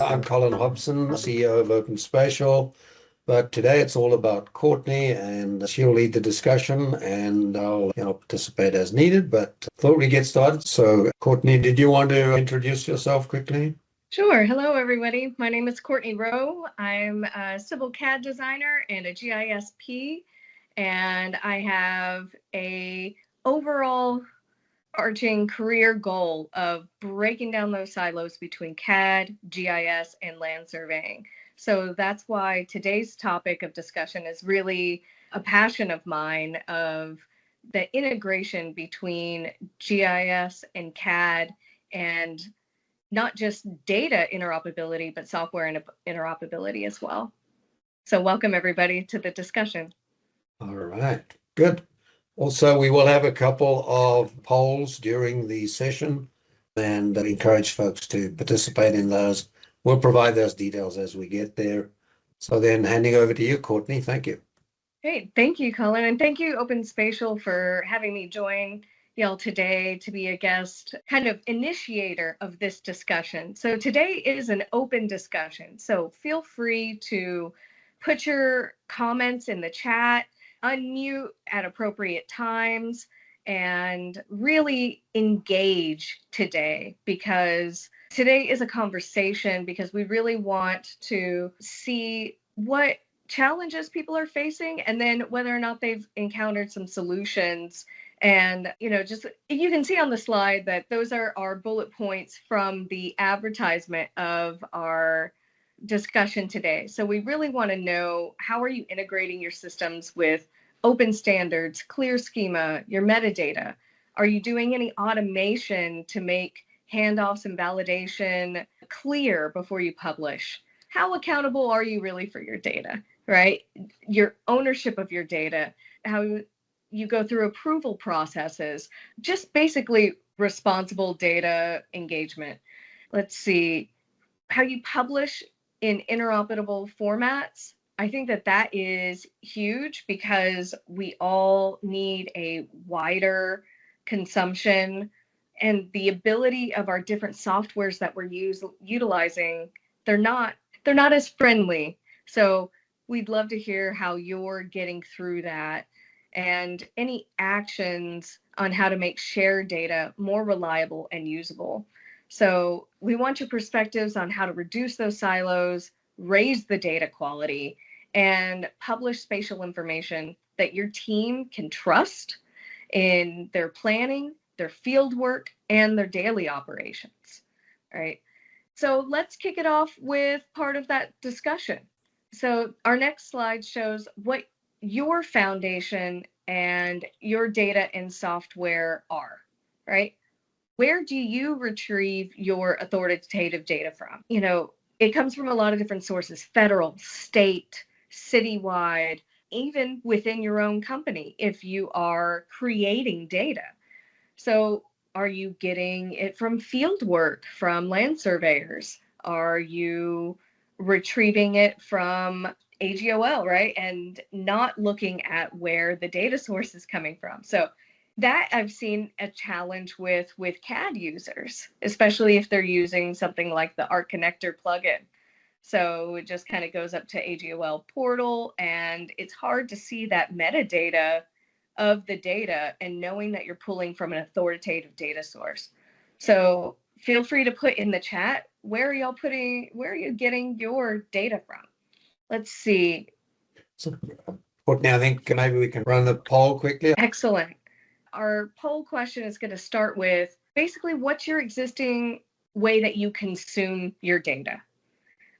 I'm Colin Hobson, CEO of Open Spatial, but today it's all about Courtney, and she'll lead the discussion, and I'll participate as needed. But thought we'd get started. So, Courtney, did you want to introduce yourself quickly? Sure. Hello, everybody. My name is Courtney Rowe. I'm a civil CAD designer and a GISP, and I have a overall arching career goal of breaking down those silos between CAD, GIS, and land surveying. So that's why today's topic of discussion is really a passion of mine, of the integration between GIS and CAD, and not just data interoperability, but software interoperability as well. So welcome everybody to the discussion. All right, good. Also, we will have a couple of polls during the session, and encourage folks to participate in those. We'll provide those details as we get there. So then handing over to you, Courtney. Thank you. Great. Thank you, Colin. And thank you, Open Spatial, for having me join y'all today to be a guest, kind of initiator of this discussion. So today is an open discussion. So feel free to put your comments in the chat, unmute at appropriate times, and really engage today, because today is a conversation, because we really want to see what challenges people are facing, and then whether or not they've encountered some solutions. And, just you can see on the slide that those are our bullet points from the advertisement of our discussion today. So we really want to know, how are you integrating your systems with open standards, clear schema, your metadata? Are you doing any automation to make handoffs and validation clear before you publish? How accountable are you really for your data, right? Your ownership of your data, how you go through approval processes, just basically responsible data engagement. Let's see, how you publish in interoperable formats. I think that is huge, because we all need a wider consumption, and the ability of our different softwares that we're utilizing, they're not as friendly. So we'd love to hear how you're getting through that, and any actions on how to make shared data more reliable and usable. So we want your perspectives on how to reduce those silos, raise the data quality, and publish spatial information that your team can trust in their planning, their field work, and their daily operations. All right. So let's kick it off with part of that discussion. So our next slide shows what your foundation and your data and software are, right? Where do you retrieve your authoritative data from? It comes from a lot of different sources: federal, state, citywide, even within your own company if you are creating data. So are you getting it from field work, from land surveyors? Are you retrieving it from AGOL, right? And not looking at where the data source is coming from. So that I've seen a challenge with CAD users, especially if they're using something like the Art Connector plugin. So it just kind of goes up to AGOL portal, and it's hard to see that metadata of the data and knowing that you're pulling from an authoritative data source. So feel free to put in the chat, where are you getting your data from? Let's see. So, Courtney, I think maybe we can run the poll quickly. Excellent. Our poll question is going to start with, basically, what's your existing way that you consume your data?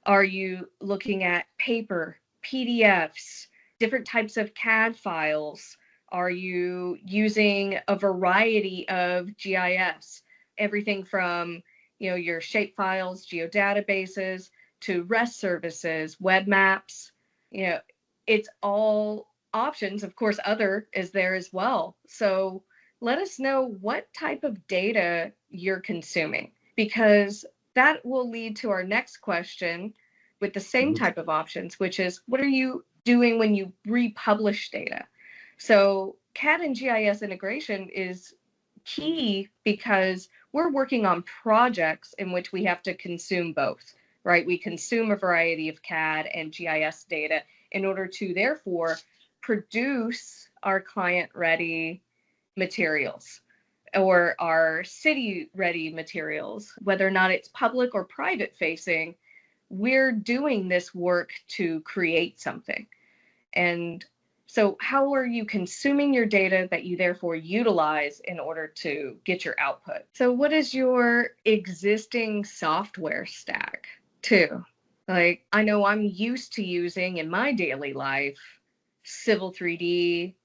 Are you looking at paper, PDFs, different types of CAD files? Are you using a variety of GIS? Everything from, your shape files, geodatabases, to REST services, web maps. It's all options. Of course, other is there as well. So let us know what type of data you're consuming, because that will lead to our next question with the same type of options, which is, what are you doing when you republish data? So CAD and GIS integration is key, because we're working on projects in which we have to consume both. right? We consume a variety of CAD and GIS data in order to therefore produce our client-ready materials or our city-ready materials, whether or not it's public or private facing. We're doing this work to create something. And so how are you consuming your data that you therefore utilize in order to get your output? So what is your existing software stack too? Like, I know I'm used to using in my daily life Civil 3D,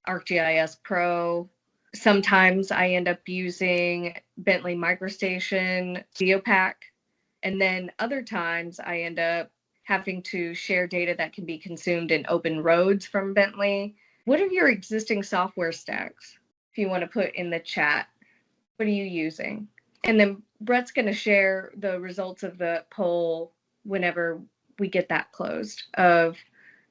ArcGIS Pro. Sometimes I end up using Bentley MicroStation, GeoPack, and then other times I end up having to share data that can be consumed in open roads from Bentley. What are your existing software stacks? If you want to put in the chat, what are you using? And then Brett's going to share the results of the poll whenever we get that closed of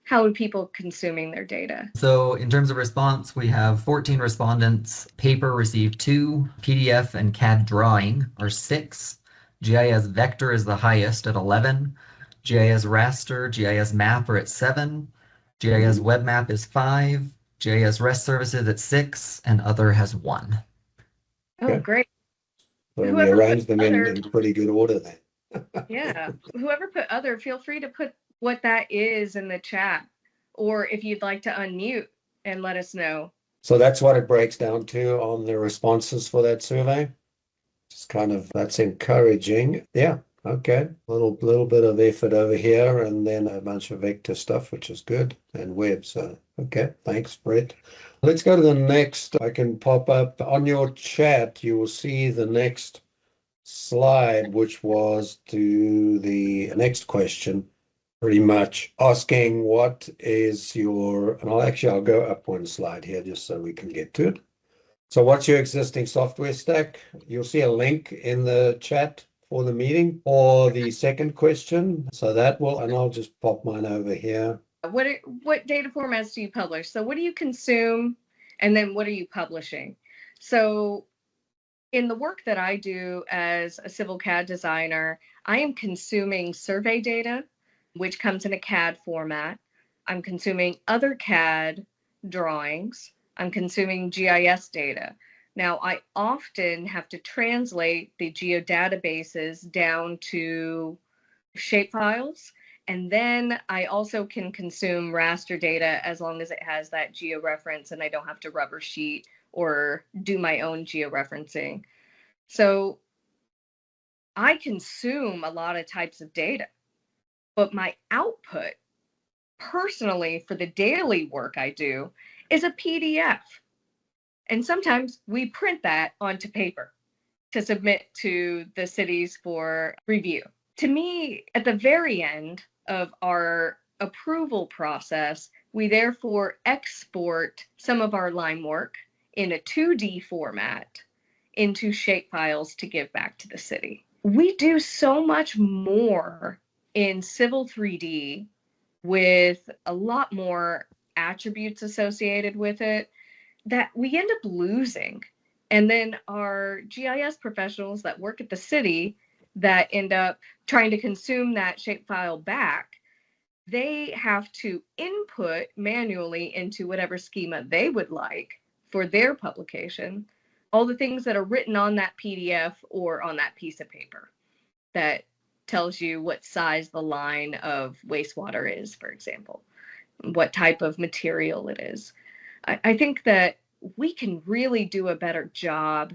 how are people consuming their data. So in terms of response, we have 14 respondents. Paper received 2, PDF and CAD drawing are 6. GIS vector is the highest at 11. GIS raster, GIS map are at 7. GIS web map is 5. GIS REST services at 6, and other has 1. Oh, Okay. great. So we Whoever arranged put them other- in pretty good order then. Yeah. Whoever put other, feel free to put what that is in the chat, or if you'd like to unmute and let us know. So that's what it breaks down to on the responses for that survey. Just kind of, that's encouraging. Yeah, okay. Little bit of effort over here and then a bunch of vector stuff, which is good, and web. So, okay, thanks, Brett. Let's go to the next. I can pop up on your chat. You will see the next slide, which was to the next question, pretty much asking what is your, and I'll go up one slide here just so we can get to it. So what's your existing software stack? You'll see a link in the chat for the meeting or the second question. So that will, and I'll just pop mine over here. What data formats do you publish? So what do you consume, and then what are you publishing? So in the work that I do as a civil CAD designer, I am consuming survey data, which comes in a CAD format. I'm consuming other CAD drawings. I'm consuming GIS data. Now, I often have to translate the geodatabases down to shapefiles. And then I also can consume raster data as long as it has that georeference and I don't have to rubber sheet or do my own georeferencing. So I consume a lot of types of data, but my output personally for the daily work I do is a PDF. And sometimes we print that onto paper to submit to the cities for review. To me, at the very end of our approval process, we therefore export some of our line work in a 2D format into shapefiles to give back to the city. We do so much more in Civil 3D with a lot more attributes associated with it that we end up losing. And then our GIS professionals that work at the city that end up trying to consume that shapefile back, they have to input manually into whatever schema they would like for their publication, all the things that are written on that PDF or on that piece of paper that tells you what size the line of wastewater is, for example, what type of material it is. I think that we can really do a better job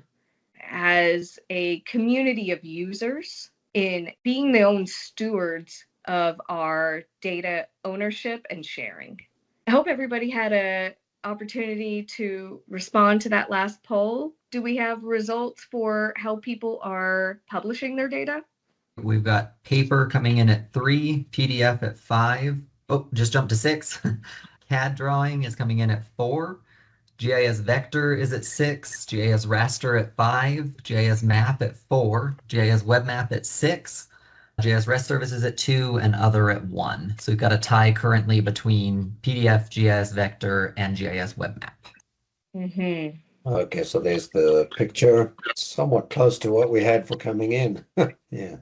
as a community of users in being the own stewards of our data ownership and sharing. I hope everybody had an opportunity to respond to that last poll. Do we have results for how people are publishing their data? We've got paper coming in at 3, PDF at 5. Oh, just jumped to 6. CAD drawing is coming in at 4. GIS vector is at 6. GIS raster at 5. GIS map at 4. GIS web map at 6. GIS REST services at 2 and other at 1. So we've got a tie currently between PDF, GIS vector, and GIS web map. Mm-hmm. Okay, so there's the picture, somewhat close to what we had for coming in. Yeah.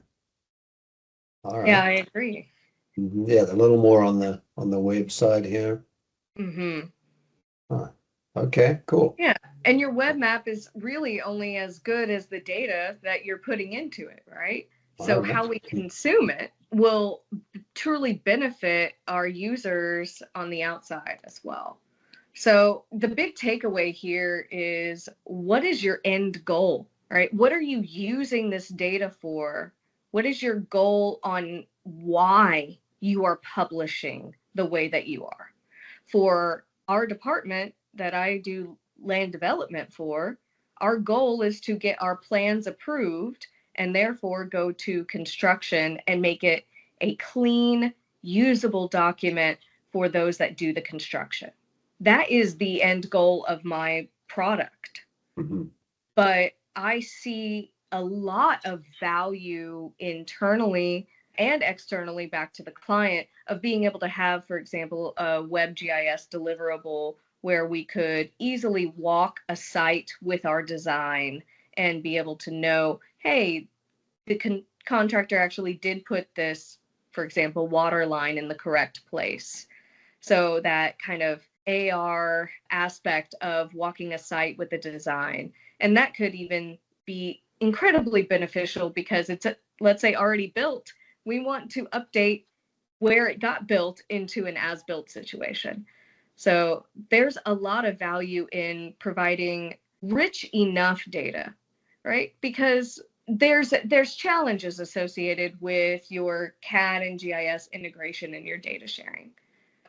All Yeah, right. I agree. Yeah, a little more on the website here. Mm-hmm. Huh. Okay, cool. Yeah. And your web map is really only as good as the data that you're putting into it, right? All So right. how we consume it will truly benefit our users on the outside as well. So the big takeaway here is, what is your end goal, right? What are you using this data for? What is your goal on why you are publishing the way that you are? For our department that I do land development for, our goal is to get our plans approved and therefore go to construction and make it a clean, usable document for those that do the construction. That is the end goal of my product. Mhm. But I see a lot of value internally and externally back to the client of being able to have, for example, a web GIS deliverable where we could easily walk a site with our design and be able to know, hey, the contractor actually did put this, for example, water line in the correct place. So that kind of AR aspect of walking a site with a design. And that could even be incredibly beneficial because it's, let's say, already built. We want to update where it got built into an as-built situation. So there's a lot of value in providing rich enough data, right? Because there's challenges associated with your CAD and GIS integration and your data sharing,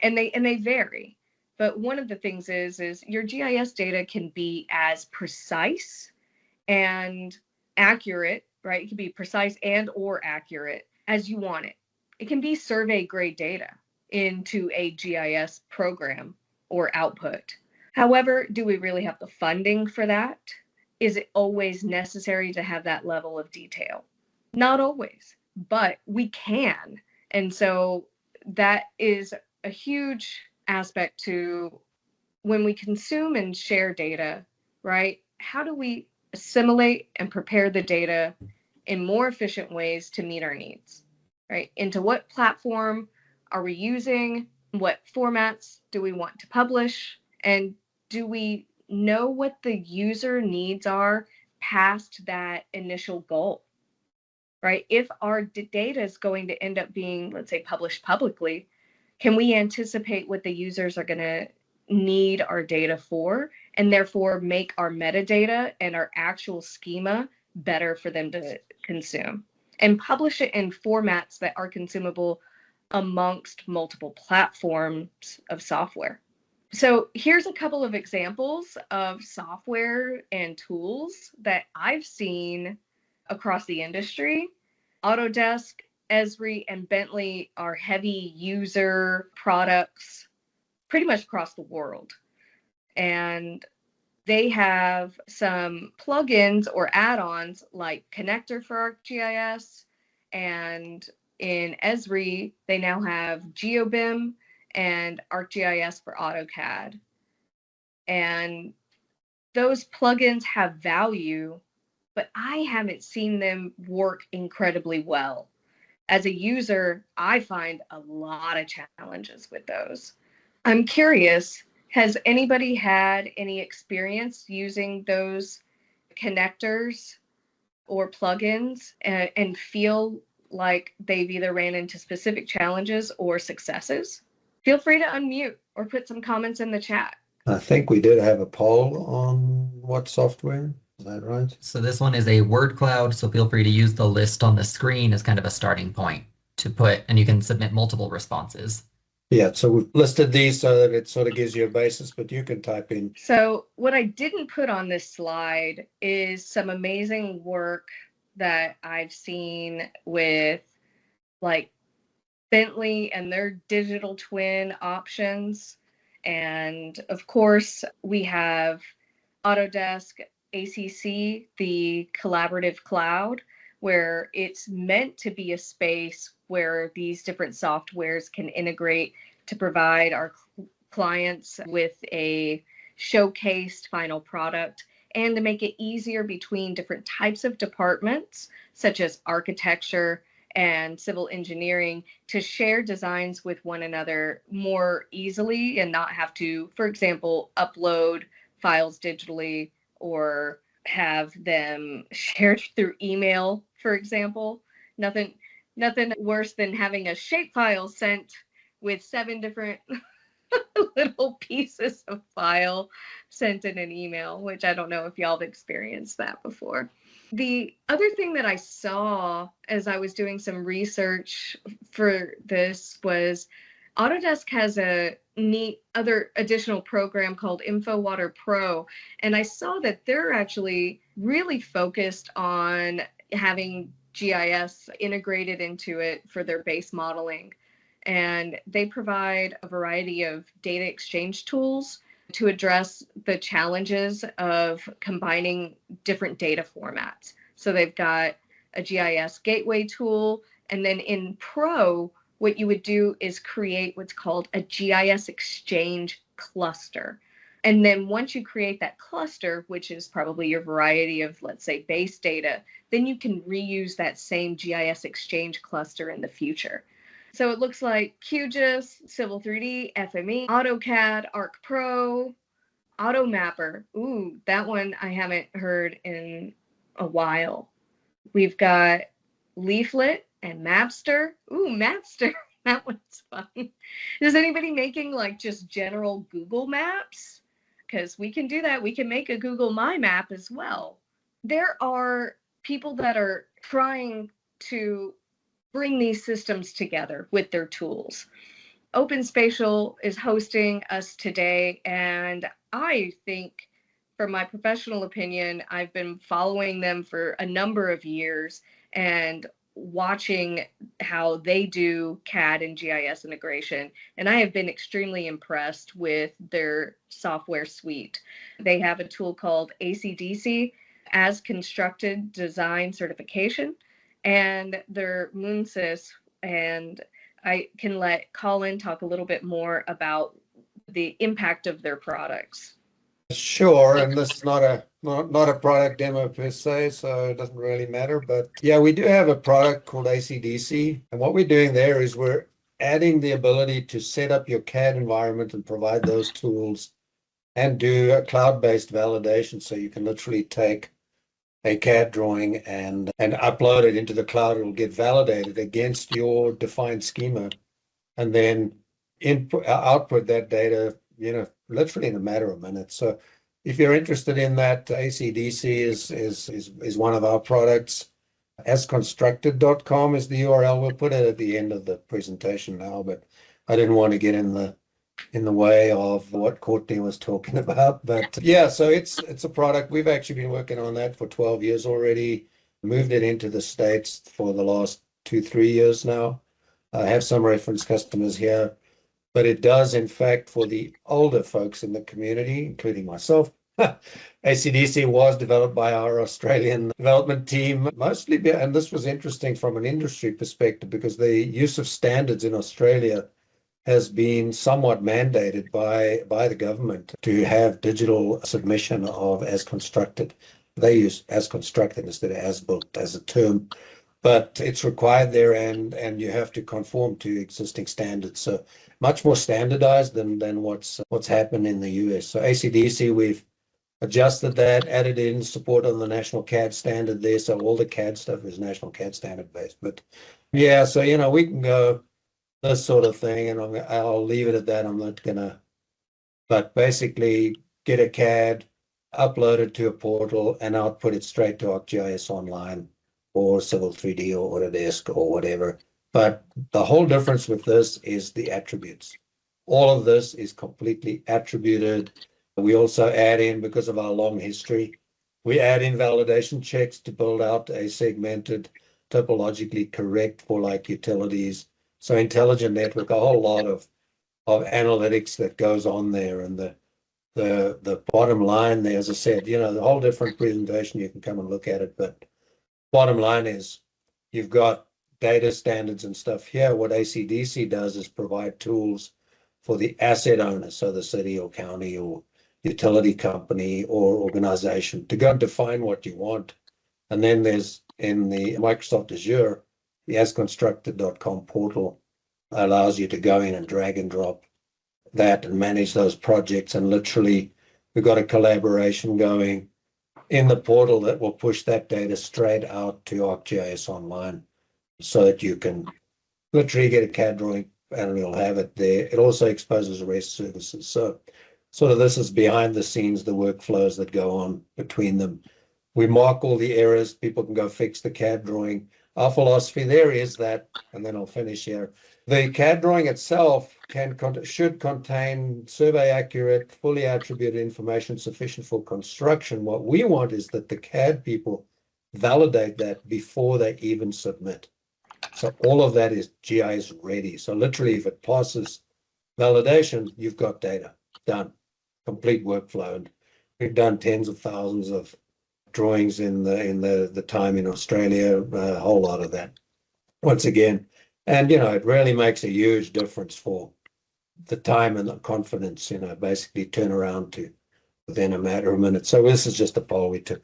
and they vary. But one of the things is your GIS data can be as precise and accurate, right? It can be precise and or accurate as you want it. It can be survey grade data into a GIS program or output. However, do we really have the funding for that? Is it always necessary to have that level of detail? Not always, but we can. And so that is a huge aspect to when we consume and share data, right? How do we assimilate and prepare the data in more efficient ways to meet our needs, right? Into what platform are we using? What formats do we want to publish? And do we know what the user needs are past that initial goal, right? If our data is going to end up being, let's say, published publicly, can we anticipate what the users are going to need our data for, and therefore make our metadata and our actual schema better for them to consume and publish it in formats that are consumable amongst multiple platforms of software? So here's a couple of examples of software and tools that I've seen across the industry. Autodesk, Esri, and Bentley are heavy user products pretty much across the world. And they have some plugins or add-ons like Connector for ArcGIS, and in Esri, they now have GeoBIM and ArcGIS for AutoCAD. And those plugins have value, but I haven't seen them work incredibly well. As a user, I find a lot of challenges with those. I'm curious, has anybody had any experience using those connectors or plugins and feel like they've either ran into specific challenges or successes? Feel free to unmute or put some comments in the chat. I think we did have a poll on what software. Is that right? So this one is a word cloud, so feel free to use the list on the screen as kind of a starting point to put, and you can submit multiple responses. Yeah, so we've listed these so that it sort of gives you a basis, but you can type in. So what I didn't put on this slide is some amazing work that I've seen with like Bentley and their digital twin options. And of course, we have Autodesk ACC, the collaborative cloud, where it's meant to be a space where these different softwares can integrate to provide our clients with a showcased final product and to make it easier between different types of departments, such as architecture and civil engineering to share designs with one another more easily and not have to, for example, upload files digitally or have them shared through email, for example. Nothing worse than having a shapefile sent with 7 different little pieces of file sent in an email, which I don't know if y'all have experienced that before. The other thing that I saw as I was doing some research for this was Autodesk has a neat other additional program called InfoWater Pro. And I saw that they're actually really focused on having GIS integrated into it for their base modeling. And they provide a variety of data exchange tools to address the challenges of combining different data formats. So they've got a GIS gateway tool, and then in Pro, what you would do is create what's called a GIS exchange cluster. And then once you create that cluster, which is probably your variety of, let's say, base data, then you can reuse that same GIS exchange cluster in the future. So it looks like QGIS, Civil 3D, FME, AutoCAD, Arc Pro, AutoMapper. Ooh, that one I haven't heard in a while. We've got Leaflet and Mapster. Ooh, Mapster. That one's fun. Is anybody making like just general Google Maps? Because we can do that. We can make a Google My Map as well. There are people that are trying to bring these systems together with their tools. Open Spatial is hosting us today, and I think, from my professional opinion, I've been following them for a number of years and watching how they do CAD and GIS integration, and I have been extremely impressed with their software suite. They have a tool called ACDC, As Constructed Design Certification, and their Moonsys, and I can let Colin talk a little bit more about the impact of their products. Sure, and this is not a product demo per se, so it doesn't really matter. But yeah, we do have a product called ACDC, and what we're doing there is we're adding the ability to set up your CAD environment and provide those tools and do a cloud-based validation, so you can literally take a CAD drawing and upload it into the cloud. It'll get validated against your defined schema, and then output that data, literally in a matter of minutes. So if you're interested in that, ACDC is one of our products. Asconstructed.com is the URL. We'll put it at the end of the presentation now, but I didn't want to get in the way of what Courtney was talking about. But yeah, so it's a product. We've actually been working on that for 12 years already, moved it into the States for the last 2-3 years now. I have some reference customers here, but it does, in fact, for the older folks in the community, including myself. ACDC was developed by our Australian development team, mostly, and this was interesting from an industry perspective because the use of standards in Australia has been somewhat mandated by the government to have digital submission of as constructed. They use as constructed instead of as built as a term, but it's required there, and you have to conform to existing standards. So much more standardized than what's happened in the US. So ACDC, we've adjusted that, added in support on the national CAD standard there. So all the CAD stuff is national CAD standard based. But yeah, so we can go this sort of thing, and I'll leave it at that. I'm not gonna, but basically get a CAD, upload it to a portal, and output it straight to ArcGIS Online or Civil 3D or Autodesk or whatever. But the whole difference with this is the attributes. All of this is completely attributed. We also add in, because of our long history, we add in validation checks to build out a segmented, topologically correct for like utilities. So intelligent network, a whole lot of analytics that goes on there. And the bottom line there, as I said, the whole different presentation, you can come and look at it. But bottom line is you've got data standards and stuff here. What ACDC does is provide tools for the asset owner, so the city or county or utility company or organization, to go and define what you want. And then there's, in the Microsoft Azure, the asconstructed.com portal allows you to go in and drag and drop that and manage those projects. And literally, we've got a collaboration going in the portal that will push that data straight out to ArcGIS Online so that you can literally get a CAD drawing and we'll have it there. It also exposes REST services. So sort of this is behind the scenes, the workflows that go on between them. We mark all the errors. People can go fix the CAD drawing. Our philosophy there is that, and then I'll finish here. The CAD drawing itself should contain survey accurate, fully attributed information sufficient for construction. What we want is that the CAD people validate that before they even submit. So all of that is GIS ready. So literally, if it passes validation, you've got data done, complete workflow. And we've done tens of thousands of drawings in the time in Australia, a whole lot of that. Once again, and it really makes a huge difference for the time and the confidence. Basically turn around to within a matter of minutes. So this is just a poll we took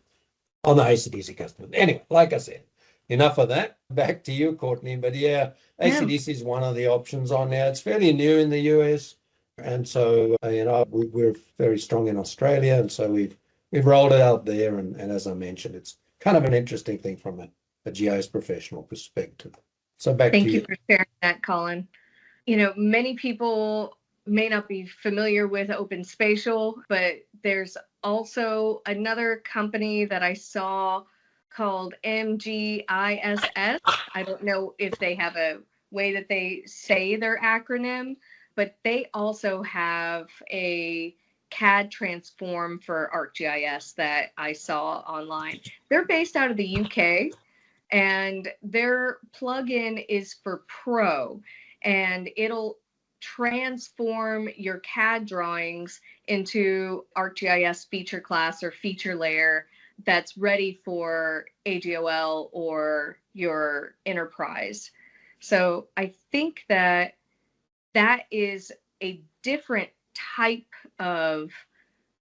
on the AC/DC customer. Anyway, like I said, enough of that. Back to you, Courtney. But yeah, AC/DC is one of the options on there. It's fairly new in the US, and so we're very strong in Australia, and so we've rolled it out there. And as I mentioned, it's kind of an interesting thing from a GIS professional perspective. So back to you. Thank you for sharing that, Colin. Many people may not be familiar with Open Spatial, but there's also another company that I saw called MGISS. I don't know if they have a way that they say their acronym, but they also have a CAD transform for ArcGIS that I saw online. They're based out of the UK, and their plugin is for Pro, and it'll transform your CAD drawings into ArcGIS feature class or feature layer that's ready for AGOL or your enterprise. So I think that is a different type of,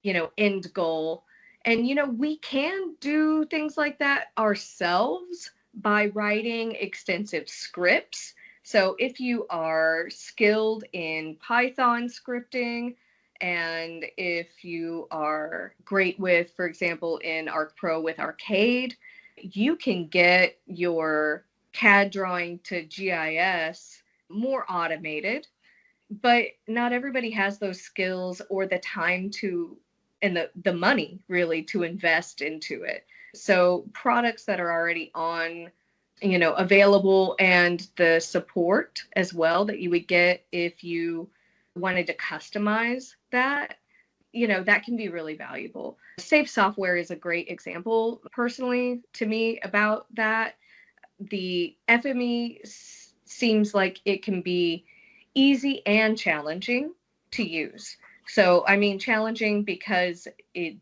end goal. And, we can do things like that ourselves by writing extensive scripts. So if you are skilled in Python scripting, and if you are great with, for example, in ArcPro with Arcade, you can get your CAD drawing to GIS more automated. But not everybody has those skills or the time to, and the money really to invest into it. So products that are already on, available, and the support as well that you would get if you wanted to customize that, that can be really valuable. Safe Software is a great example, personally, to me, about that. The FME seems like it can be easy and challenging to use. So, challenging because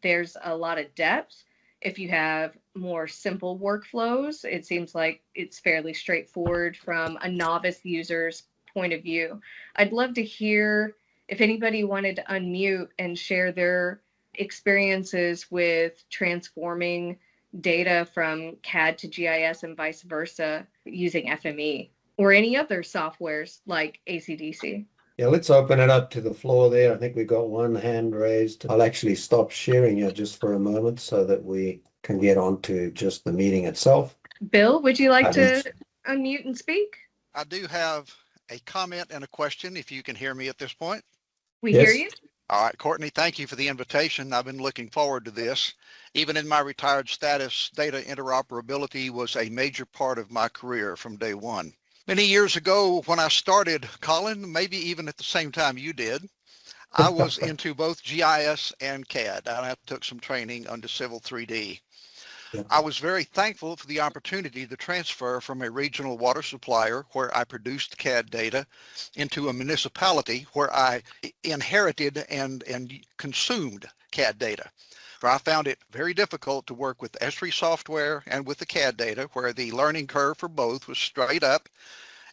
there's a lot of depth. If you have more simple workflows, it seems like it's fairly straightforward from a novice user's point of view. I'd love to hear if anybody wanted to unmute and share their experiences with transforming data from CAD to GIS and vice versa using FME or any other softwares like AC/DC. Yeah, let's open it up to the floor there. I think we've got one hand raised. I'll actually stop sharing it just for a moment so that we can get on to just the meeting itself. Bill, would you like to unmute and speak? I do have a comment and a question, if you can hear me at this point. We hear you. All right, Courtney, thank you for the invitation. I've been looking forward to this. Even in my retired status, data interoperability was a major part of my career from day one. Many years ago, when I started, Colin, maybe even at the same time you did, I was into both GIS and CAD. I took some training under Civil 3D. Yep. I was very thankful for the opportunity to transfer from a regional water supplier where I produced CAD data into a municipality where I inherited and consumed CAD data. I found it very difficult to work with Esri software and with the CAD data, where the learning curve for both was straight up,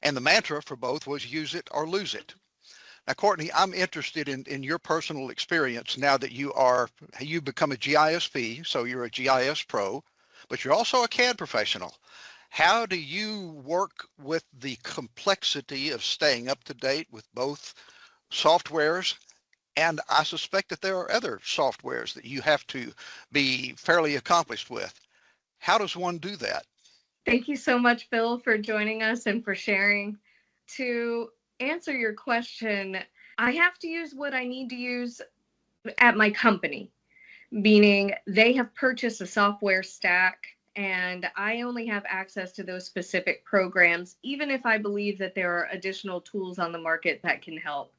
and the mantra for both was use it or lose it. Now, Courtney, I'm interested in your personal experience now that you've become a GISP, so you're a GIS pro, but you're also a CAD professional. How do you work with the complexity of staying up to date with both softwares? And I suspect that there are other softwares that you have to be fairly accomplished with. How does one do that? Thank you so much, Phil, for joining us and for sharing. To answer your question, I have to use what I need to use at my company, meaning they have purchased a software stack and I only have access to those specific programs, even if I believe that there are additional tools on the market that can help.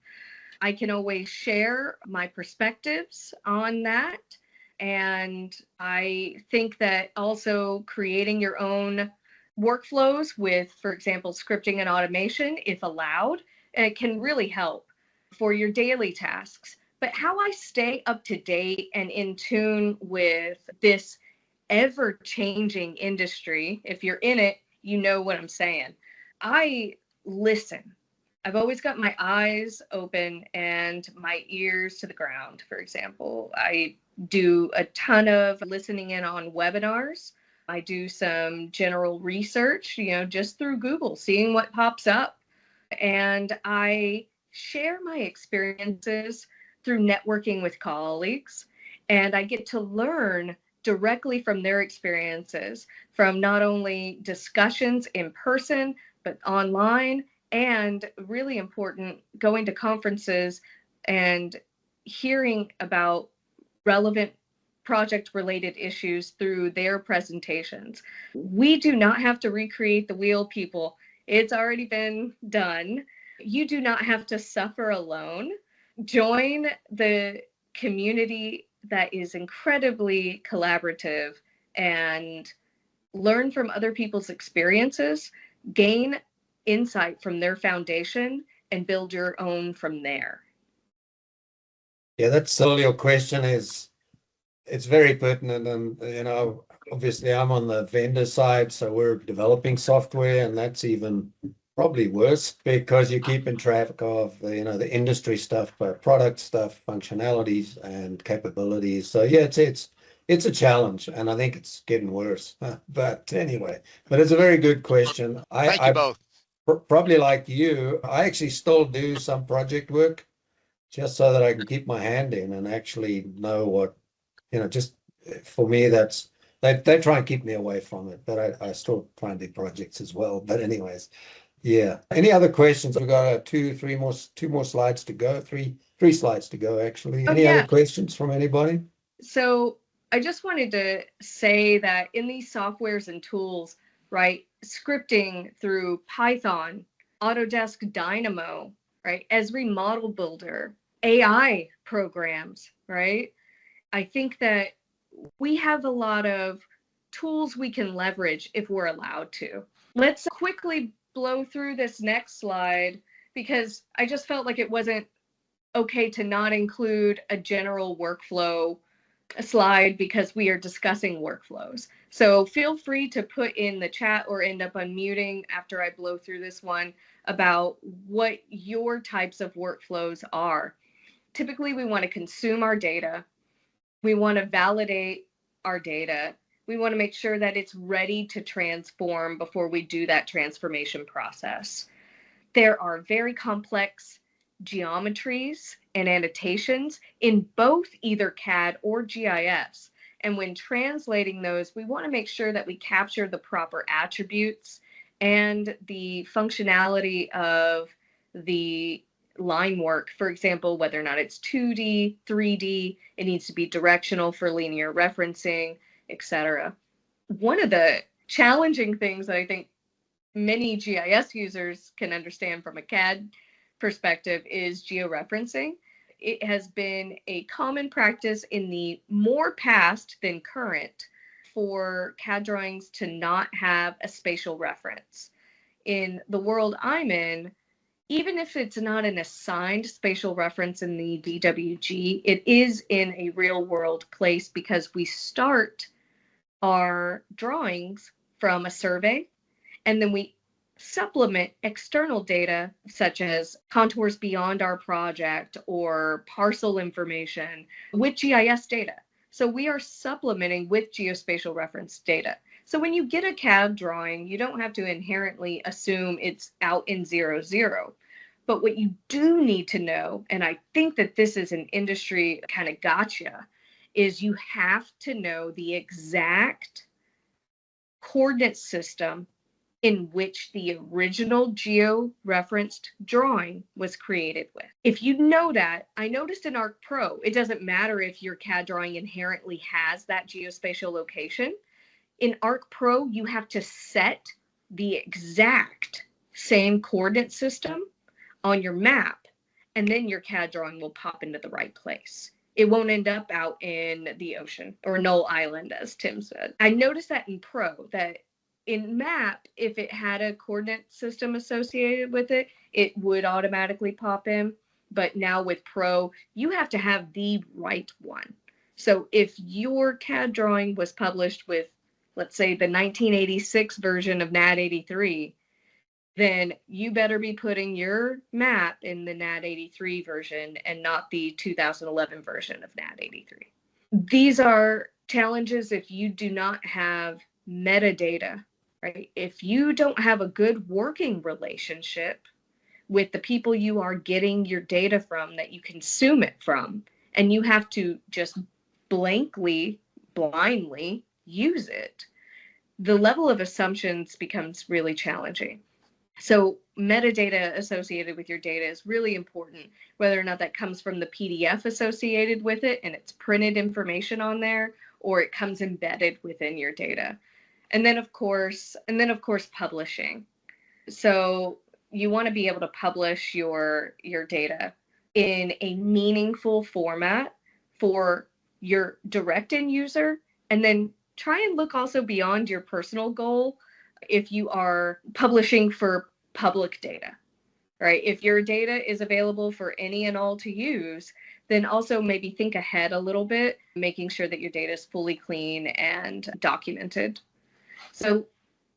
I can always share my perspectives on that. And I think that also creating your own workflows with, for example, scripting and automation, if allowed, and it can really help for your daily tasks. But how I stay up to date and in tune with this ever changing industry, if you're in it, you know what I'm saying. I listen. I've always got my eyes open and my ears to the ground, for example. I do a ton of listening in on webinars. I do some general research, just through Google, seeing what pops up. And I share my experiences through networking with colleagues. And I get to learn directly from their experiences, from not only discussions in person, but online. And really important, going to conferences and hearing about relevant project related issues through their presentations. We do not have to recreate the wheel, people. It's already been done. You do not have to suffer alone. Join the community that is incredibly collaborative and learn from other people's experiences, gain insight from their foundation, and build your own from there. Yeah, that's all your question is. It's very pertinent, and obviously I'm on the vendor side, so we're developing software, and that's even probably worse because you're keeping track of the industry stuff, product stuff, functionalities, and capabilities. So yeah, it's a challenge, and I think it's getting worse. But anyway, it's a very good question. Thank you both. Probably like you, I actually still do some project work just so that I can keep my hand in and actually know what, just for me, they try and keep me away from it, but I still try and do projects as well. But anyways, yeah. Any other questions? We've got two more slides to go, three slides to go, actually. Any other questions from anybody? So I just wanted to say that in these softwares and tools, right, scripting through Python, Autodesk Dynamo, right, Esri Model Builder, AI programs, right? I think that we have a lot of tools we can leverage if we're allowed to. Let's quickly blow through this next slide because I just felt like it wasn't okay to not include a general workflow slide because we are discussing workflows. So feel free to put in the chat or end up unmuting after I blow through this one about what your types of workflows are. Typically, we want to consume our data. We want to validate our data. We want to make sure that it's ready to transform before we do that transformation process. There are very complex geometries and annotations in both either CAD or GIS. And when translating those, we want to make sure that we capture the proper attributes and the functionality of the line work. For example, whether or not it's 2D, 3D, it needs to be directional for linear referencing, etc. One of the challenging things that I think many GIS users can understand from a CAD perspective is georeferencing. It has been a common practice in the more past than current for CAD drawings to not have a spatial reference. In the world I'm in, even if it's not an assigned spatial reference in the DWG, it is in a real world place because we start our drawings from a survey and then we supplement external data such as contours beyond our project or parcel information with GIS data. So we are supplementing with geospatial reference data. So when you get a CAD drawing, you don't have to inherently assume it's out in 0, 0. But what you do need to know, and I think that this is an industry kind of gotcha, is you have to know the exact coordinate system in which the original geo-referenced drawing was created with. If you know that, I noticed in Arc Pro, it doesn't matter if your CAD drawing inherently has that geospatial location. In Arc Pro, you have to set the exact same coordinate system on your map, and then your CAD drawing will pop into the right place. It won't end up out in the ocean or Null Island, as Tim said. I noticed that in Pro, that in map, if it had a coordinate system associated with it, it would automatically pop in. But now with Pro, you have to have the right one. So if your CAD drawing was published with, let's say, the 1986 version of NAD 83, then you better be putting your map in the NAD 83 version and not the 2011 version of NAD 83. These are challenges if you do not have metadata, right? If you don't have a good working relationship with the people you are getting your data from, that you consume it from, and you have to just blindly use it, the level of assumptions becomes really challenging. So metadata associated with your data is really important, whether or not that comes from the PDF associated with it and it's printed information on there, or it comes embedded within your data. And then of course, publishing. So you want to be able to publish your data in a meaningful format for your direct end user, and then try and look also beyond your personal goal. If you are publishing for public data, right? If your data is available for any and all to use, then also maybe think ahead a little bit, making sure that your data is fully clean and documented. So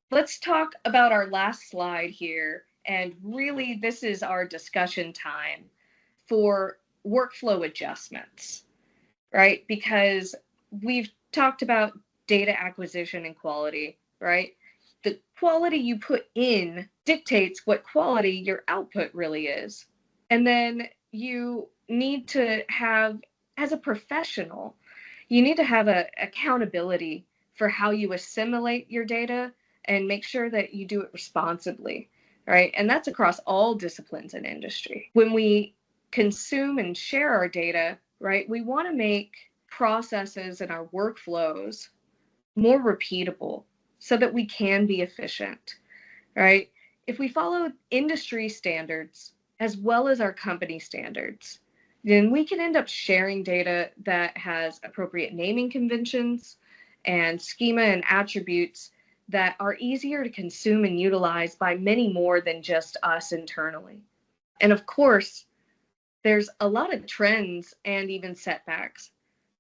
let's talk about our last slide here. And really, this is our discussion time for workflow adjustments, right? Because we've talked about data acquisition and quality, right? The quality you put in dictates what quality your output really is. And then you need to have, as a professional, you need to have an accountability for how you assimilate your data and make sure that you do it responsibly, right? And that's across all disciplines in industry. When we consume and share our data, right, we want to make processes and our workflows more repeatable so that we can be efficient, right? If we follow industry standards as well as our company standards, then we can end up sharing data that has appropriate naming conventions and schema and attributes that are easier to consume and utilize by many more than just us internally. And of course, there's a lot of trends and even setbacks,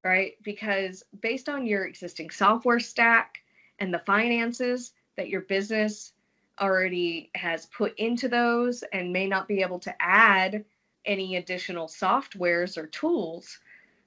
right? Because based on your existing software stack and the finances that your business already has put into those and may not be able to add any additional softwares or tools,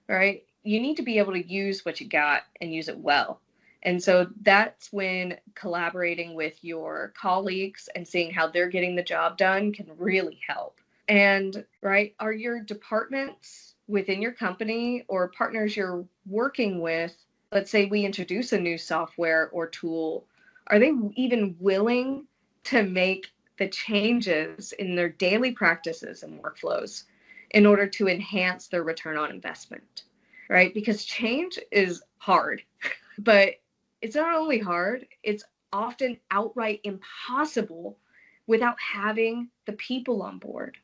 right? You need to be able to use what you got and use it well. And so that's when collaborating with your colleagues and seeing how they're getting the job done can really help. And right, are your departments within your company or partners you're working with, let's say we introduce a new software or tool, are they even willing to make the changes in their daily practices and workflows in order to enhance their return on investment, right? Because change is hard, but it's not only hard, it's often outright impossible without having the people on board,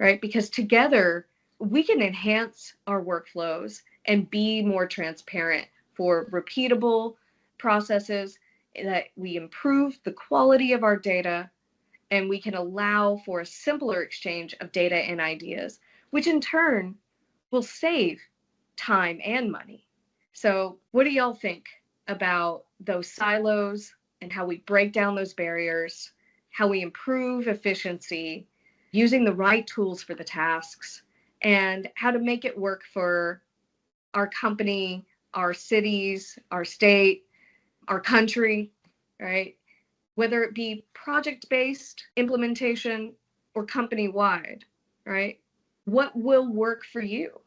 right? Because together we can enhance our workflows and be more transparent for repeatable processes, that we improve the quality of our data, and we can allow for a simpler exchange of data and ideas, which in turn will save time and money. So what do y'all think about those silos and how we break down those barriers, how we improve efficiency, using the right tools for the tasks, and how to make it work for our company, our cities, our state, our country, right? Whether it be project-based implementation or company-wide, right? What will work for you?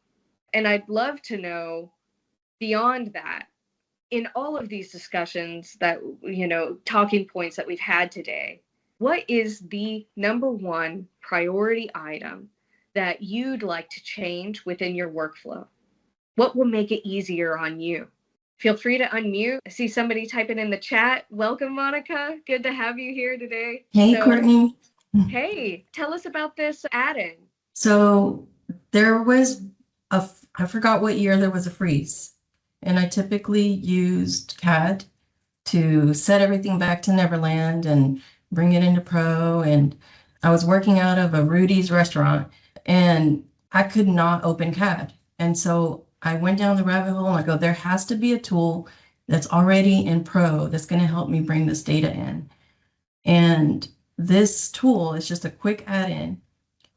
And I'd love to know beyond that, in all of these discussions that, talking points that we've had today, what is the number one priority item that you'd like to change within your workflow? What will make it easier on you? Feel free to unmute. I see somebody typing in the chat. Welcome, Monica. Good to have you here today. Hey, Courtney. Hey, tell us about this add-in. So there was I forgot what year there was a freeze. And I typically used CAD to set everything back to Neverland and bring it into Pro. And I was working out of a Rudy's restaurant and I could not open CAD. And so I went down the rabbit hole and I go, there has to be a tool that's already in Pro that's going to help me bring this data in. And this tool is just a quick add-in.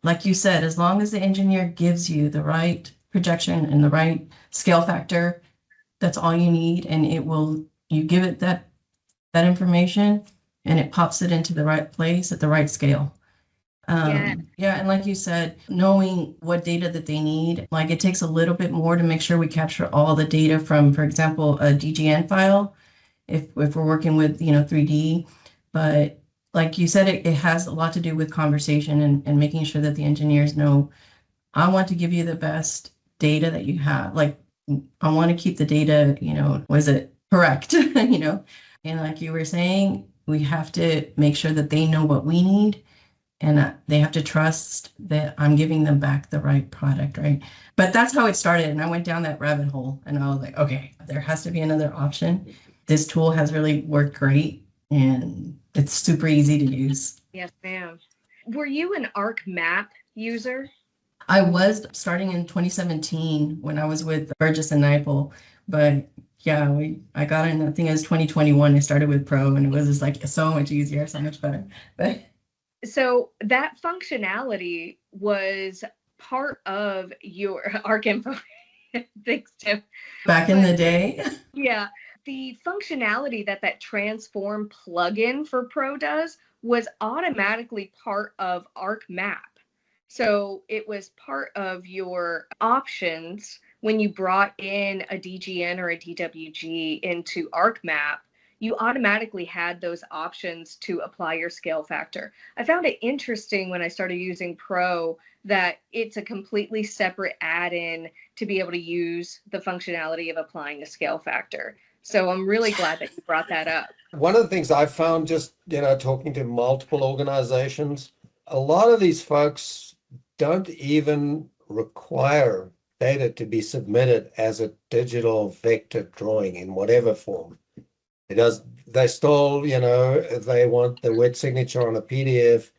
Like you said, as long as the engineer gives you the right projection and the right scale factor, that's all you need. And you give it that information and it pops it into the right place at the right scale. Yeah, and like you said, knowing what data that they need, like it takes a little bit more to make sure we capture all the data from, for example, a DGN file, if we're working with 3D. But like you said, it has a lot to do with conversation and making sure that the engineers know, I want to give you the best data that you have. Like, I want to keep the data, was it correct? And like you were saying, we have to make sure that they know what we need and they have to trust that I'm giving them back the right product, right? But that's how it started. And I went down that rabbit hole and I was like, okay, there has to be another option. This tool has really worked great and it's super easy to use. Yes, ma'am. Were you an ArcMap user? I was starting in 2017 when I was with Burgess and Nipel, but yeah, I got in, I think it was 2021. I started with Pro and it was just like so much easier, so much better. But so that functionality was part of your ArcInfo. Thanks, Tim. Back in the day. Yeah. The functionality that transform plugin for Pro does was automatically part of ArcMap. So it was part of your options when you brought in a DGN or a DWG into ArcMap. You automatically had those options to apply your scale factor. I found it interesting when I started using Pro that it's a completely separate add-in to be able to use the functionality of applying the scale factor. So I'm really glad that you brought that up. One of the things I found just, talking to multiple organizations, a lot of these folks don't even require data to be submitted as a digital vector drawing in whatever form. They still, they want the wet signature on a PDF,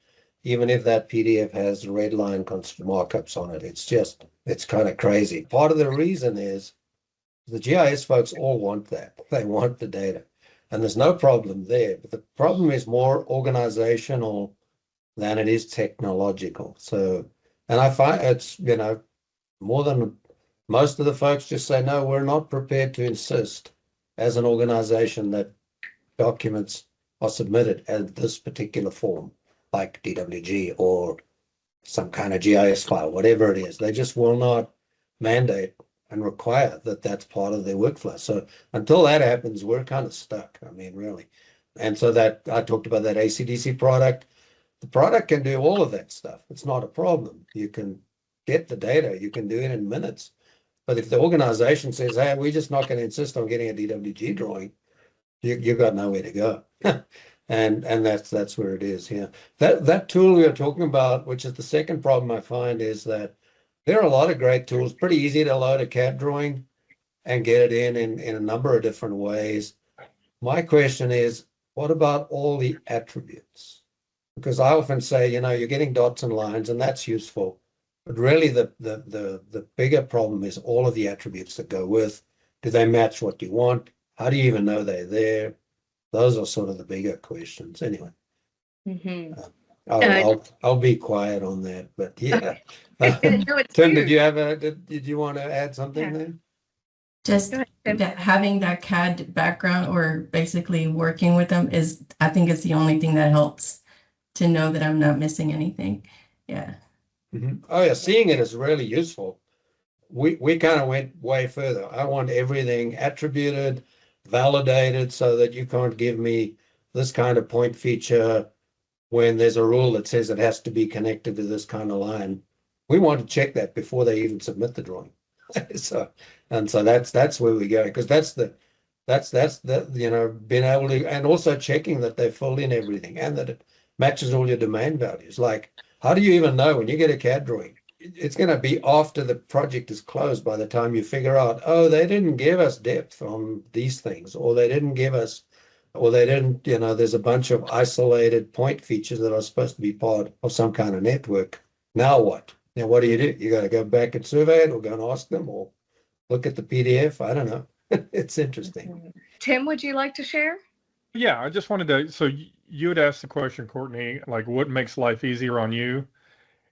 even if that PDF has red line markups on it. It's kind of crazy. Part of the reason is the GIS folks all want that. They want the data. And there's no problem there. But the problem is more organizational than it is technological. So, and I find it's, more than most of the folks just say, no, we're not prepared to insist as an organization that documents are submitted at this particular form, like DWG or some kind of GIS file, whatever it is. They just will not mandate and require that that's part of their workflow. So until that happens, we're kind of stuck. I mean, really. And so that I talked about that AC/DC product. The product can do all of that stuff. It's not a problem. You can get the data. You can do it in minutes. But if the organization says, hey, we're just not going to insist on getting a DWG drawing, you've got nowhere to go. and that's where it is. Yeah. That tool we are talking about, which is the second problem I find, is that there are a lot of great tools, pretty easy to load a CAD drawing and get it in a number of different ways. My question is, what about all the attributes? Because I often say, you're getting dots and lines, and that's useful. But really, the bigger problem is all of the attributes that go with. Do they match what you want? How do you even know they're there? Those are sort of the bigger questions. Anyway, I'll be quiet on that. But yeah, No, it's Tim, huge. did you want to add something there? Just Go ahead, Tim. having that CAD background or basically working with them is, I think it's the only thing that helps to know that I'm not missing anything. Yeah. Oh yeah, seeing it is really useful. We kind of went way further. I want everything attributed, validated, so that you can't give me this kind of point feature when there's a rule that says it has to be connected to this kind of line. We want to check that before they even submit the drawing. So that's where we go, because that's the being able to, and also checking that they filled in everything and that it matches all your domain values. Like, how do you even know when you get a CAD drawing? It's going to be after the project is closed by the time you figure out, oh, they didn't give us depth on these things, or they didn't give us, or they didn't, there's a bunch of isolated point features that are supposed to be part of some kind of network. Now what? Now, what do? You got to go back and survey it, or go and ask them, or look at the PDF. I don't know. It's interesting. Tim, would you like to share? Yeah, I just wanted to. So you had asked the question, Courtney, like what makes life easier on you?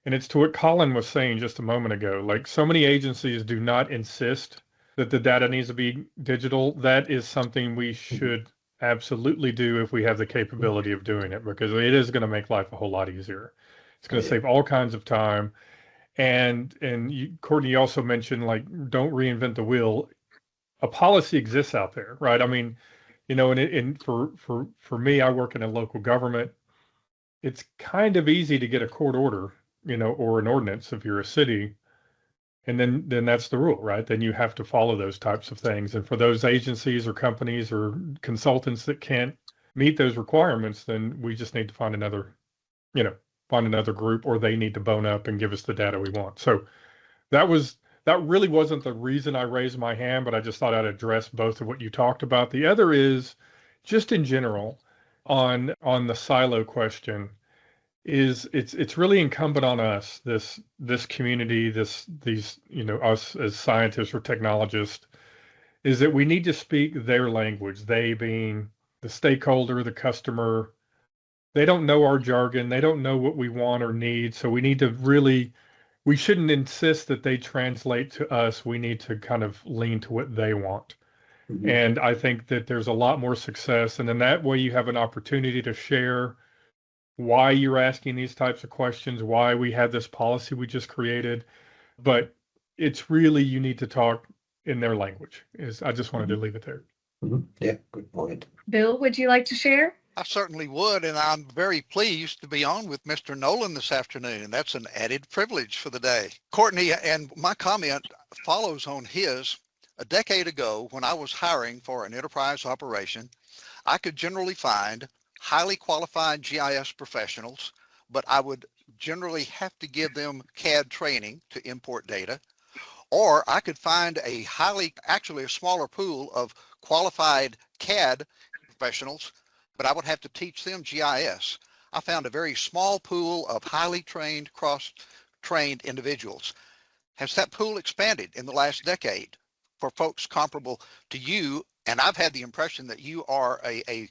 And it's to what Colin was saying just a moment ago. Like so many agencies do not insist that the data needs to be digital. That is something we should absolutely do if we have the capability of doing it, because it is going to make life a whole lot easier. It's going to save all kinds of time. And Courtney, you also mentioned like don't reinvent the wheel. A policy exists out there, right? I mean, and for me, I work in a local government. It's kind of easy to get a court order, or an ordinance if you're a city, and then that's the rule, right? Then you have to follow those types of things. And for those agencies or companies or consultants that can't meet those requirements, then we just need to find another group, or they need to bone up and give us the data we want. So that really wasn't the reason I raised my hand, but I just thought I'd address both of what you talked about. The other is just in general on the silo question is it's really incumbent on us, this community, these us as scientists or technologists, is that we need to speak their language, they being the stakeholder, the customer. They don't know our jargon, they don't know what we want or need, so we shouldn't insist that they translate to us. We need to kind of lean to what they want. And I think that there's a lot more success. And then that way you have an opportunity to share why you're asking these types of questions, why we have this policy we just created. But it's really, you need to talk in their language. I just wanted to leave it there. Yeah, good point. Bill, would you like to share? I certainly would, and I'm very pleased to be on with Mr. Nolan this afternoon. That's an added privilege for the day. Courtney, and my comment follows on his. A decade ago, when I was hiring for an enterprise operation, I could generally find highly qualified GIS professionals, but I would generally have to give them CAD training to import data, or I could find a smaller pool of qualified CAD professionals, but I would have to teach them GIS. I found a very small pool of highly trained, cross-trained individuals. Has that pool expanded in the last decade for folks comparable to you? And I've had the impression that you are a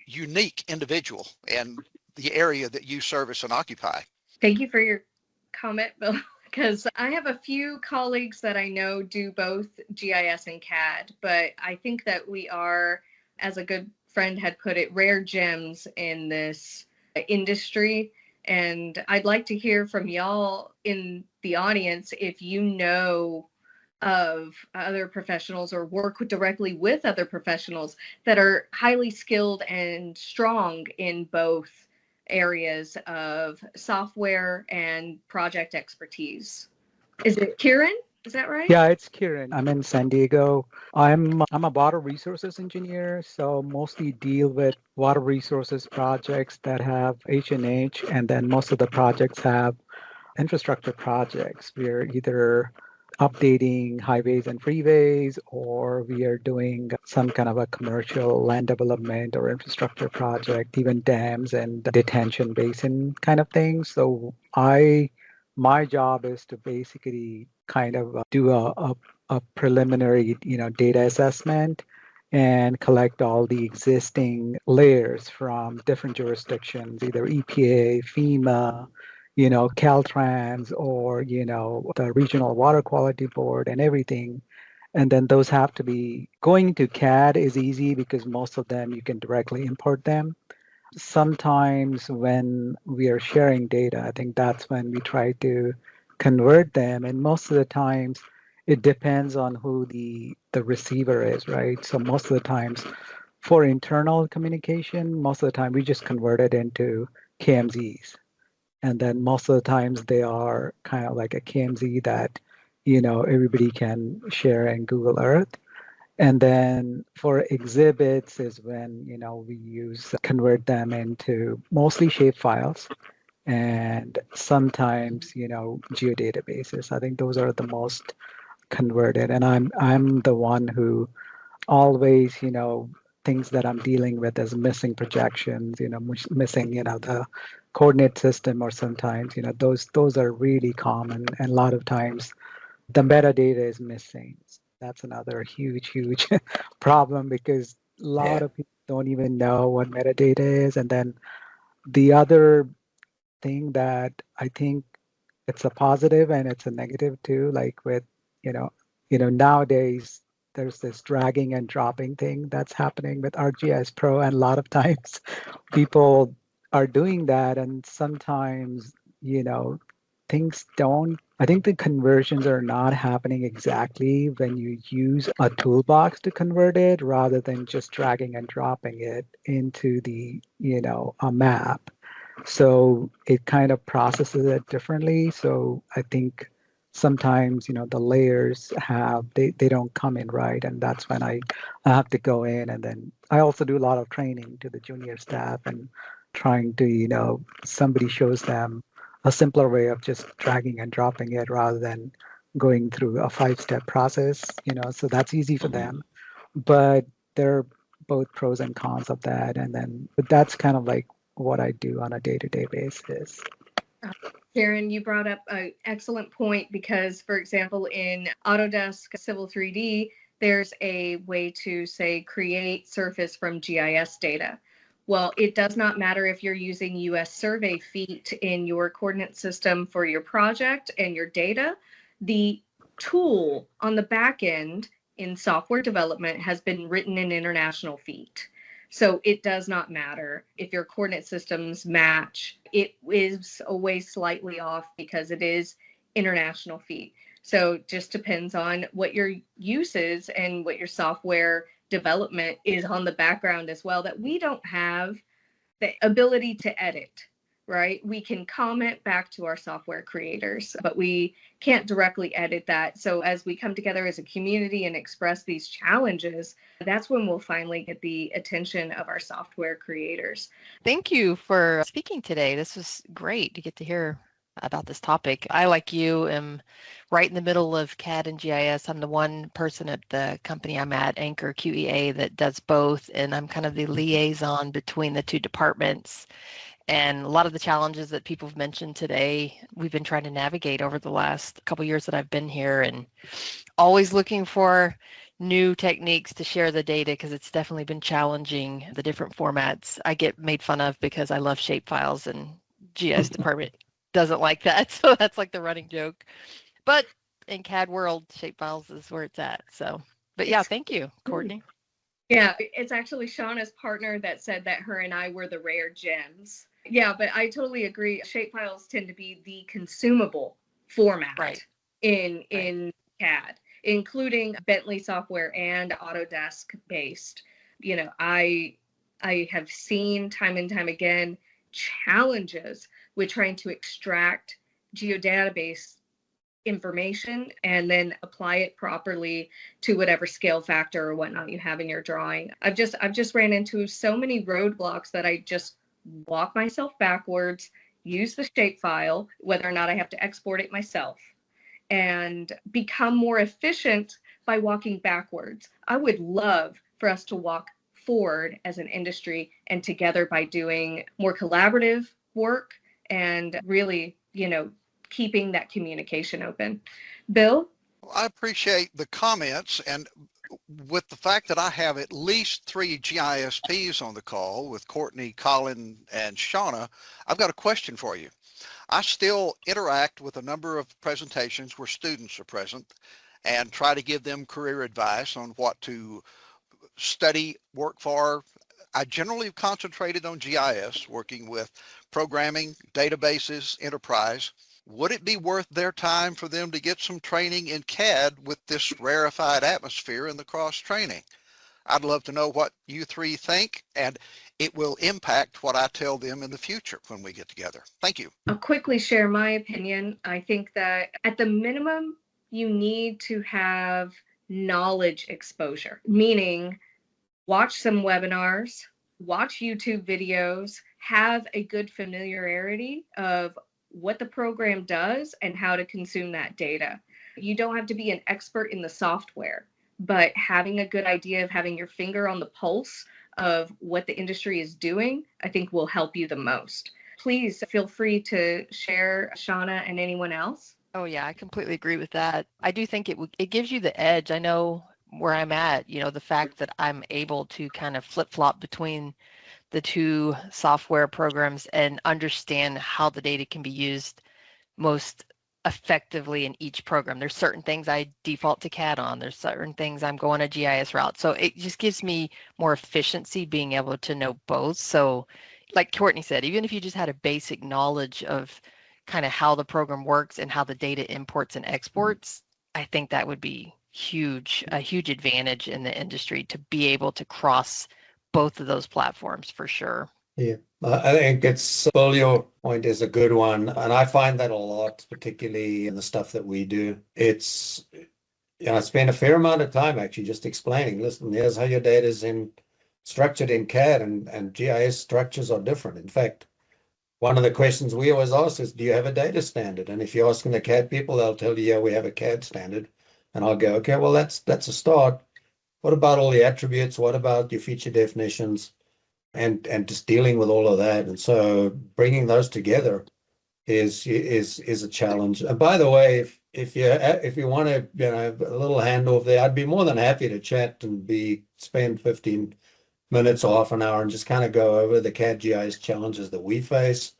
unique individual in the area that you service and occupy. Thank you for your comment, Bill, because I have a few colleagues that I know do both GIS and CAD, but I think that we are, as a good friend had put it, rare gems in this industry. And I'd like to hear from y'all in the audience if you know of other professionals or work directly with other professionals that are highly skilled and strong in both areas of software and project expertise. Is it Kieran? Is that right? Yeah, it's Kieran. I'm in San Diego. I'm a water resources engineer, so mostly deal with water resources projects that have H&H, and then most of the projects have infrastructure projects. We're either updating highways and freeways, or we are doing some kind of a commercial land development or infrastructure project, even dams and detention basin kind of thing. So my job is to basically kind of do a preliminary, data assessment and collect all the existing layers from different jurisdictions, either EPA, FEMA, Caltrans, or, the Regional Water Quality Board and everything. And then those have to be going to CAD is easy because most of them you can directly import them. Sometimes when we are sharing data, I think that's when we try to convert them. And most of the times it depends on who the receiver is, right? So most of the times for internal communication, most of the time we just convert it into KMZs. And then most of the times they are kind of like a KMZ that, everybody can share in Google Earth. And then for exhibits is when, we convert them into mostly shape files and sometimes, geodatabases. I think those are the most converted. And I'm the one who always, things that I'm dealing with as missing projections, missing, the coordinate system, or sometimes, those are really common. And a lot of times the metadata is missing. That's another huge problem because a lot of people don't even know what metadata is. And then the other thing that I think it's a positive and it's a negative too, like with, nowadays there's this dragging and dropping thing that's happening with ArcGIS Pro. And a lot of times people are doing that. And sometimes, things don't, I think the conversions are not happening exactly when you use a toolbox to convert it rather than just dragging and dropping it into the, a map. So it kind of processes it differently. So I think sometimes, the layers they don't come in right. And that's when I have to go in. And then I also do a lot of training to the junior staff and trying to, somebody shows them a simpler way of just dragging and dropping it rather than going through a 5-step process, so that's easy for them. But there are both pros and cons of that. And then, but that's kind of like what I do on a day-to-day basis. Karen, you brought up an excellent point because, for example, in Autodesk Civil 3D, there's a way to, say, create surface from GIS data. Well, it does not matter if you're using US survey feet in your coordinate system for your project and your data. The tool on the back end in software development has been written in international feet. So it does not matter if your coordinate systems match. It is always slightly off because it is international feet. So it just depends on what your use is and what your software development is on the background as well, that we don't have the ability to edit, right? We can comment back to our software creators, but we can't directly edit that. So as we come together as a community and express these challenges, that's when we'll finally get the attention of our software creators. Thank you for speaking today. This was great to get to hear about this topic. I, like you, am right in the middle of CAD and GIS. I'm the one person at the company I'm at, Anchor QEA, that does both, and I'm kind of the liaison between the two departments. And a lot of the challenges that people have mentioned today, we've been trying to navigate over the last couple of years that I've been here, and always looking for new techniques to share the data because it's definitely been challenging. The different formats I get made fun of because I love shapefiles, and GIS department doesn't like that. So that's like the running joke. But in CAD world, shapefiles is where it's at. So, but yeah, thank you, Courtney. Yeah, it's actually Shauna's partner that said that her and I were the rare gems. Yeah, but I totally agree. Shapefiles tend to be the consumable format in CAD, including Bentley software and Autodesk based. I have seen time and time again challenges with trying to extract geodatabase information and then apply it properly to whatever scale factor or whatnot you have in your drawing. I've just ran into so many roadblocks that I just walk myself backwards, use the shapefile, whether or not I have to export it myself, and become more efficient by walking backwards. I would love for us to walk forward as an industry and together by doing more collaborative work and really, keeping that communication open. Bill? I appreciate the comments, and with the fact that I have at least 3 GISPs on the call with Courtney, Colin, and Shauna, I've got a question for you. I still interact with a number of presentations where students are present, and try to give them career advice on what to study, work for. I generally concentrated on GIS, working with programming, databases, enterprise. Would it be worth their time for them to get some training in CAD with this rarefied atmosphere and the cross training? I'd love to know what you three think, and it will impact what I tell them in the future when we get together. Thank you. I'll quickly share my opinion. I think that at the minimum, you need to have knowledge exposure, meaning watch some webinars, watch YouTube videos, have a good familiarity of what the program does and how to consume that data. You don't have to be an expert in the software, but having a good idea of having your finger on the pulse of what the industry is doing, I think will help you the most. Please feel free to share, Shauna and anyone else. Oh yeah, I completely agree with that. I do think it gives you the edge. I know where I'm at, the fact that I'm able to kind of flip-flop between the two software programs and understand how the data can be used most effectively in each program. There's certain things I default to CAD on. There's certain things I'm going a GIS route. So it just gives me more efficiency being able to know both. So like Courtney said, even if you just had a basic knowledge of kind of how the program works and how the data imports and exports, I think that would be a huge advantage in the industry to be able to cross both of those platforms for sure. Yeah, I think Bill, your point is a good one. And I find that a lot, particularly in the stuff that we do. I spend a fair amount of time actually just explaining, listen, here's how your data is structured in CAD, and GIS structures are different. In fact, one of the questions we always ask is, do you have a data standard? And if you're asking the CAD people, they'll tell you, yeah, we have a CAD standard. And I'll go, okay, well, that's a start. What about all the attributes? What about your feature definitions? And just dealing with all of that. And so bringing those together is a challenge. And by the way, if you want to, a little handoff there, I'd be more than happy to chat and spend 15 minutes or half an hour and just kind of go over the CAD GIS challenges that we face.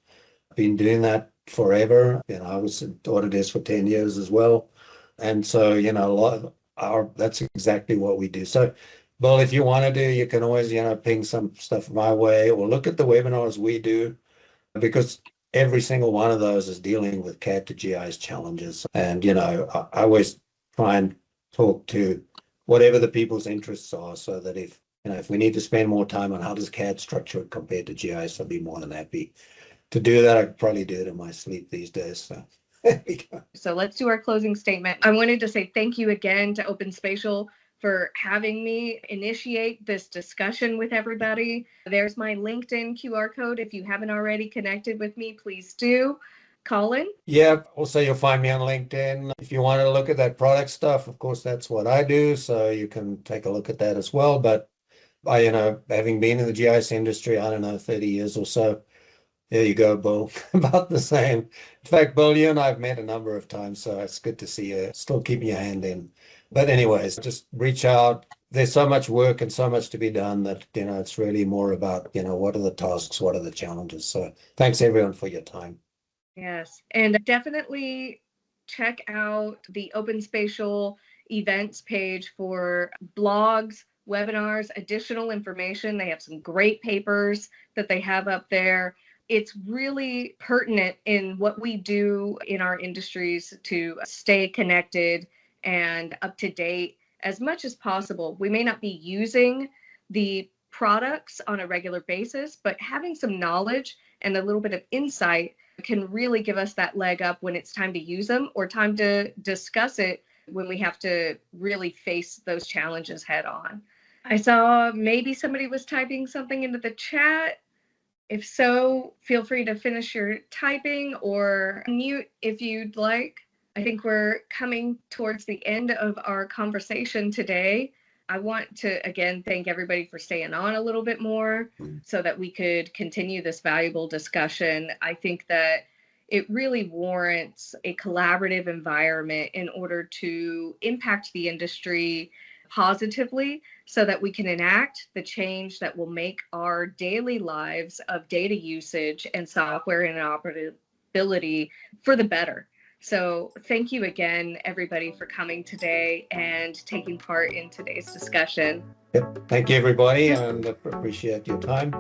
I've been doing that forever. I was at Autodesk for 10 years as well. And so, a lot of that's exactly what we do. So, Bill, if you want to do, you can always, ping some stuff my way or look at the webinars we do, because every single one of those is dealing with CAD to GIS challenges. And, I always try and talk to whatever the people's interests are, so that if we need to spend more time on how does CAD structure it compared to GIS, I'd be more than happy to do that. I could probably do it in my sleep these days. So there we go. So let's do our closing statement. I wanted to say thank you again to Open Spatial for having me initiate this discussion with everybody. There's my LinkedIn QR code. If you haven't already connected with me, please do. Colin? Yeah, also you'll find me on LinkedIn. If you want to look at that product stuff, of course, that's what I do. So you can take a look at that as well. But I, having been in the GIS industry, 30 years or so, there you go, Bill. About the same. In fact, Bill, you and I have met a number of times, so it's good to see you still keeping your hand in. But anyways, just reach out. There's so much work and so much to be done that, it's really more about, what are the tasks, what are the challenges. So thanks everyone for your time. Yes, and definitely check out the Open Spatial events page for blogs, webinars, additional information. They have some great papers that they have up there. It's really pertinent in what we do in our industries to stay connected and up to date as much as possible. We may not be using the products on a regular basis, but having some knowledge and a little bit of insight can really give us that leg up when it's time to use them or time to discuss it when we have to really face those challenges head on. I saw maybe somebody was typing something into the chat. If so, feel free to finish your typing or mute if you'd like. I think we're coming towards the end of our conversation today. I want to, again, thank everybody for staying on a little bit more so that we could continue this valuable discussion. I think that it really warrants a collaborative environment in order to impact the industry positively so that we can enact the change that will make our daily lives of data usage and software interoperability for the better. So thank you again, everybody, for coming today and taking part in today's discussion. Yep. Thank you, everybody, and appreciate your time.